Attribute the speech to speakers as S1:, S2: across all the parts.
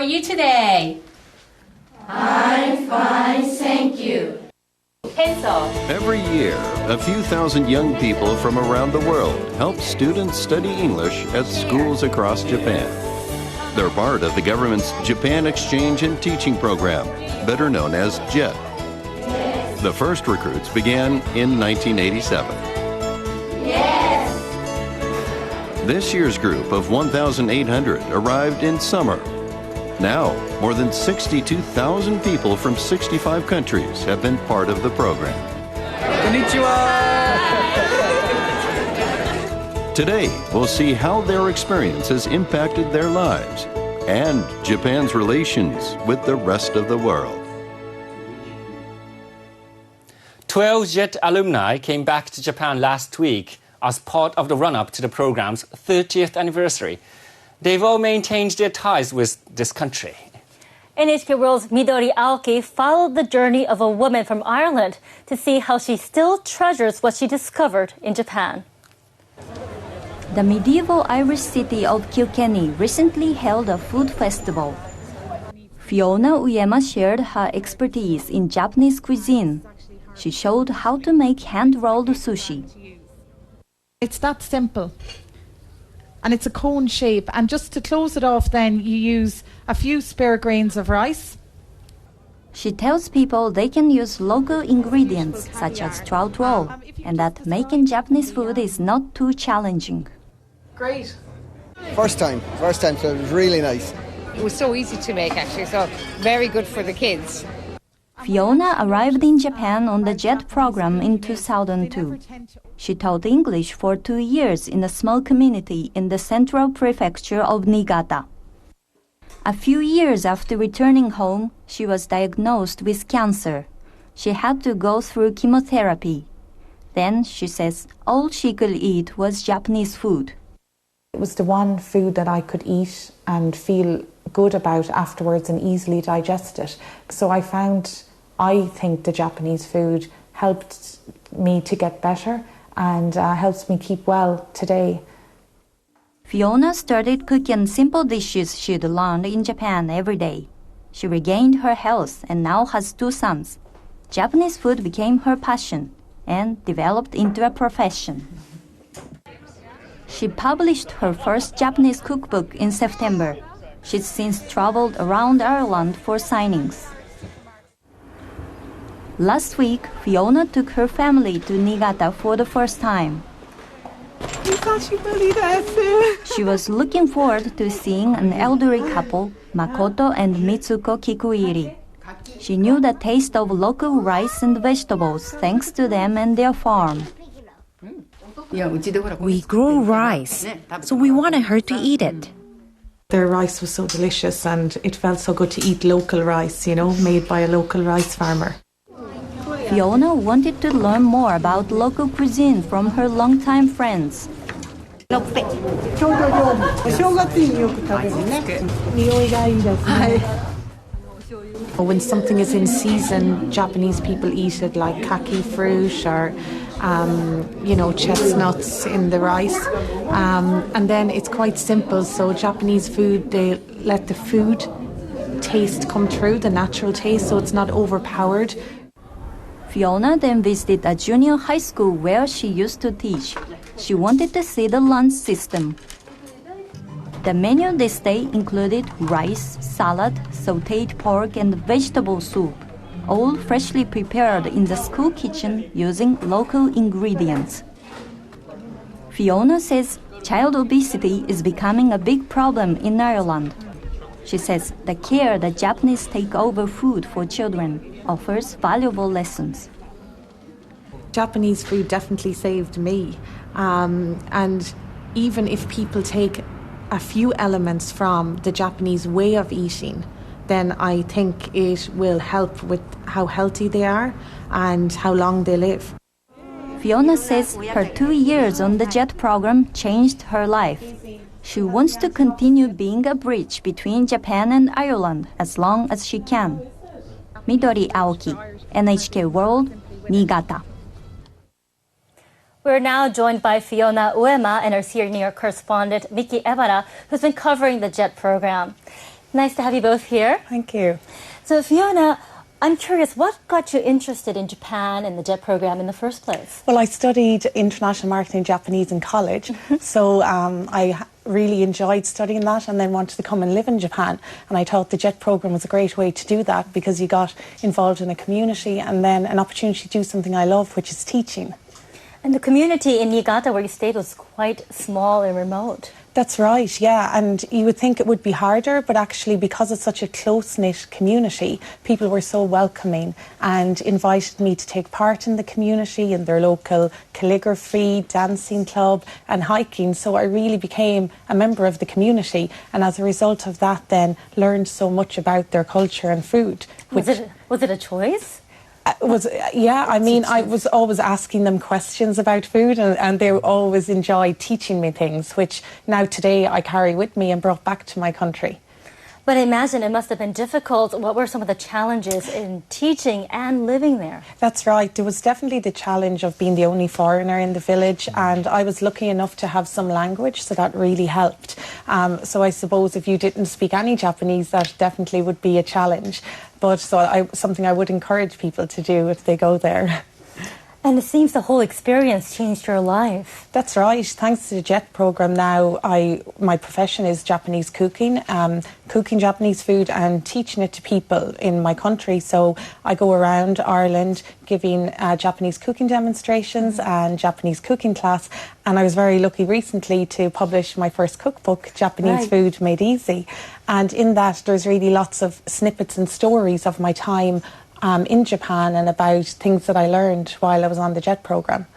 S1: you today?
S2: I'm fine, thank you.
S1: Pencil.
S3: Every year, a few thousand young people from around the world help students study English at schools across Japan. They're part of the government's Japan Exchange and Teaching Program, better known as JET. The first recruits began in 1987.
S2: Yes!
S3: This year's group of 1,800 arrived in summer. Now, more than 62,000 people from 65 countries have been part of the program.
S4: Konnichiwa!
S3: Today, we'll see how their experience has impacted their lives and Japan's relations with the rest of the world.
S5: 12 JET alumni came back to Japan last week as part of the run-up to the program's 30th anniversary. They've all maintained their ties with this country.
S6: NHK World's Midori Aoki followed the journey of a woman from Ireland to see how she still treasures what she discovered in Japan.
S7: The medieval Irish city of Kilkenny recently held a food festival. Fiona Uema shared her expertise in Japanese cuisine. She showed how to make hand-rolled sushi.
S8: It's that simple. And it's a cone shape. And just to close it off then, you use a few spare grains of rice.
S7: She tells people they can use local ingredients such as trout roll and that making Japanese food is not too challenging.
S8: Great.
S4: First time, so it was really nice.
S9: It was so easy to make actually, so very good for the kids.
S7: Fiona arrived in Japan on the JET program in 2002. She taught English for 2 years in a small community in the central prefecture of Niigata. A few years after returning home, she was diagnosed with cancer. She had to go through chemotherapy. Then, she says, all she could eat was Japanese food.
S10: It was the one food that I could eat and feel good about afterwards and easily digest it. So I think the Japanese food helped me to get better and helps me keep well today.
S7: Fiona started cooking simple dishes she'd learned in Japan every day. She regained her health and now has 2 sons. Japanese food became her passion and developed into a profession. She published her first Japanese cookbook in September. She's since traveled around Ireland for signings. Last week, Fiona took her family to Niigata for the first time. She was looking forward to seeing an elderly couple, Makoto and Mitsuko Kikuiri. She knew the taste of local rice and vegetables thanks to them and their farm.
S11: We grow rice, so we wanted her to eat it.
S10: Their rice was so delicious and it felt so good to eat local rice, made by a local rice farmer.
S7: Fiona wanted to learn more about local cuisine from her longtime friends.
S10: When something is in season, Japanese people eat it like kaki fruit or chestnuts in the rice. And then it's quite simple. So Japanese food, they let the food taste come through, the natural taste, so it's not overpowered.
S7: Fiona then visited a junior high school where she used to teach. She wanted to see the lunch system. The menu this day included rice, salad, sautéed pork and vegetable soup, all freshly prepared in the school kitchen using local ingredients. Fiona says child obesity is becoming a big problem in Ireland. She says the care the Japanese take over food for children offers valuable lessons.
S10: Japanese food definitely saved me. And even if people take a few elements from the Japanese way of eating, then I think it will help with how healthy they are and how long they live.
S7: Fiona says her 2 years on the JET program changed her life. She wants to continue being a bridge between Japan and Ireland as long as she can. Midori Aoki, NHK World, Niigata.
S6: We're now joined by Fiona Uema and our senior correspondent, Miki Ebara, who's been covering the JET program. Nice to have you both here.
S12: Thank you.
S6: So Fiona, I'm curious, what got you interested in Japan and the JET program in the first place?
S12: Well, I studied international marketing Japanese in college, so I really enjoyed studying that and then wanted to come and live in Japan. And I thought the JET program was a great way to do that because you got involved in a community and then an opportunity to do something I love, which is teaching.
S6: And the community in Niigata where you stayed was quite small and remote.
S12: That's right, yeah, and you would think it would be harder, but actually because it's such a close-knit community, people were so welcoming and invited me to take part in the community, in their local calligraphy, dancing club and hiking, so I really became a member of the community, and as a result of that then learned so much about their culture and food.
S6: Was it a choice?
S12: I was always asking them questions about food and they always enjoyed teaching me things, which now today I carry with me and brought back to my country.
S6: But I imagine it must have been difficult. What were some of the challenges in teaching and living there?
S12: That's right. There was definitely the challenge of being the only foreigner in the village, and I was lucky enough to have some language, so that really helped. So I suppose if you didn't speak any Japanese, that definitely would be a challenge. But something I would encourage people to do if they go there.
S6: And it seems the whole experience changed your life.
S12: That's right. Thanks to the JET program now, my profession is Japanese cooking, cooking Japanese food and teaching it to people in my country. So I go around Ireland giving Japanese cooking demonstrations and Japanese cooking class. And I was very lucky recently to publish my first cookbook, Japanese Food Made Easy. And in that, there's really lots of snippets and stories of my time in Japan and about things that I learned while I was on the JET program.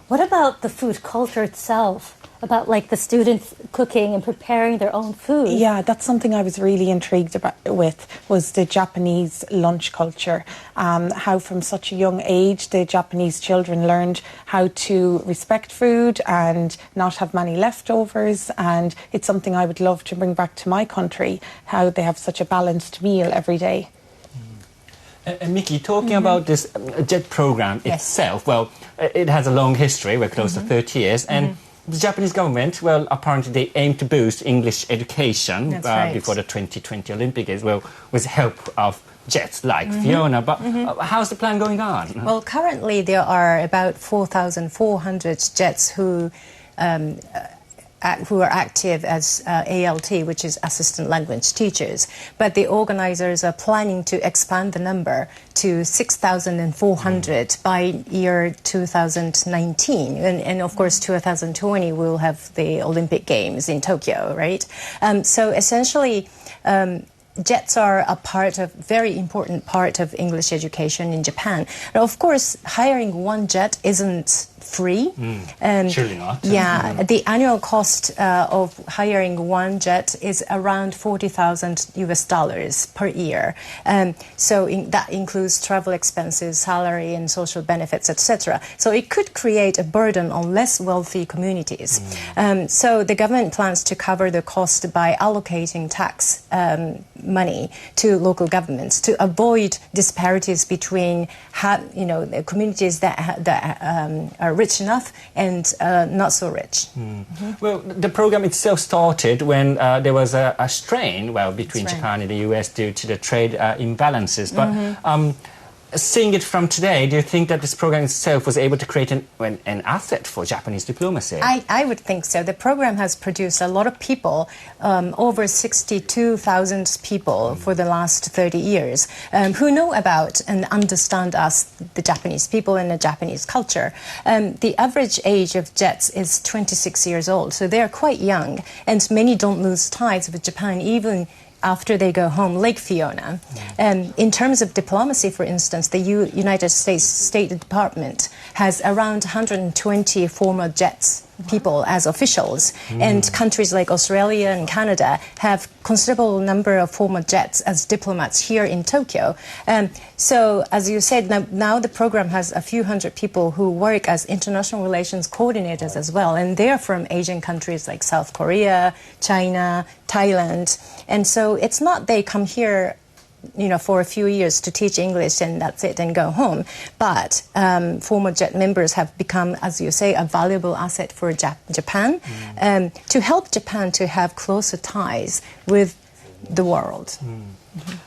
S6: What about the food culture itself? About like the students cooking and preparing their own food?
S12: Yeah, that's something I was really intrigued with, was the Japanese lunch culture. How from such a young age the Japanese children learned how to respect food and not have many leftovers, and it's something I would love to bring back to my country, how they have such a balanced meal every day.
S5: And Mickey, talking about this JET program itself, well, it has a long history, we're close to 30 years, and the Japanese government, well, apparently they aim to boost English education before the 2020 Olympic Games, well, with help of JETs like Fiona, but how's the plan going on?
S13: Well, currently there are about 4,400 JETs who are active as ALT, which is assistant language teachers. But the organizers are planning to expand the number to 6,400 by year 2019. And of course, 2020 we'll have the Olympic Games in Tokyo, right? So essentially, JETs are a very important part of English education in Japan. And of course, hiring one JET isn't free.
S5: Surely not.
S13: Yeah, the annual cost of hiring one JET is around $40,000 per year. So that includes travel expenses, salary and social benefits, etc. So it could create a burden on less wealthy communities. So the government plans to cover the cost by allocating tax money to local governments to avoid disparities between the communities that are rich enough and not so rich.
S5: Well, the program itself started when there was a strain, between Japan and the US due to the trade imbalances. But seeing it from today, do you think that this program itself was able to create an asset for Japanese diplomacy?
S13: I would think so. The program has produced a lot of people, over 62,000 people for the last 30 years, who know about and understand us, the Japanese people and the Japanese culture. The average age of JETs is 26 years old, so they're quite young, and many don't lose ties with Japan even after they go home, like Fiona. In terms of diplomacy, for instance, the United States State Department has around 120 former JETs people as officials, and countries like Australia and Canada have considerable number of former JETs as diplomats here in Tokyo. So, as you said, now the program has a few hundred people who work as international relations coordinators as well, and they're from Asian countries like South Korea, China, Thailand, and so it's not they come here for a few years to teach English and that's it and go home. But former JET members have become, as you say, a valuable asset for Japan to help Japan to have closer ties with the world.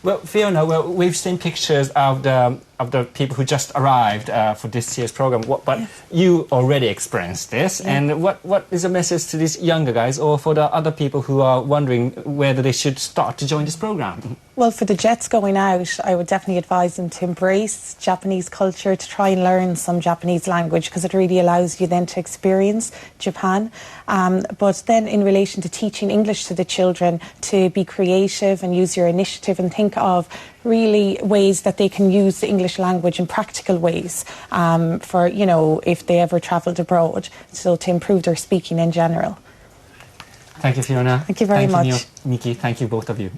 S5: Well, Fiona, we've seen pictures of the people who just arrived for this year's program, but you already experienced this. And what is a message to these younger guys or for the other people who are wondering whether they should start to join this program?
S12: Well, for the Jets going out, I would definitely advise them to embrace Japanese culture, to try and learn some Japanese language, because it really allows you then to experience Japan. But then in relation to teaching English to the children, to be creative and use your initiative and think of really ways that they can use the English language in practical ways for, you know, if they ever travelled abroad, so to improve their speaking in general.
S5: Thank you, Fiona.
S12: Thank you very much.
S5: Nikki, thank you, both of you.